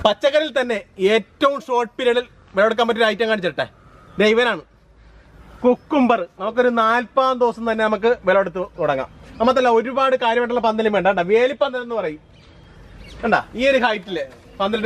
പച്ചക്കറിയിൽ തന്നെ ഏറ്റവും ഷോർട്ട് പീരീഡിൽ വിളവെടുക്കാൻ പറ്റിയ ഐറ്റം കാണിച്ചിട്ടെ, ദൈവനാണ് കുക്കുംബർ. നമുക്കൊരു 40 ദിവസം തന്നെ നമുക്ക് വിളവെടുത്ത് തുടങ്ങാം. നമ്മത്തല്ല ഒരുപാട് കാര്യമായിട്ടുള്ള പന്തലും വേണ്ട, വേലിപ്പന്തൽ എന്ന് പറയും. കണ്ട ഈ ഒരു ഹൈറ്റില് പന്തൽ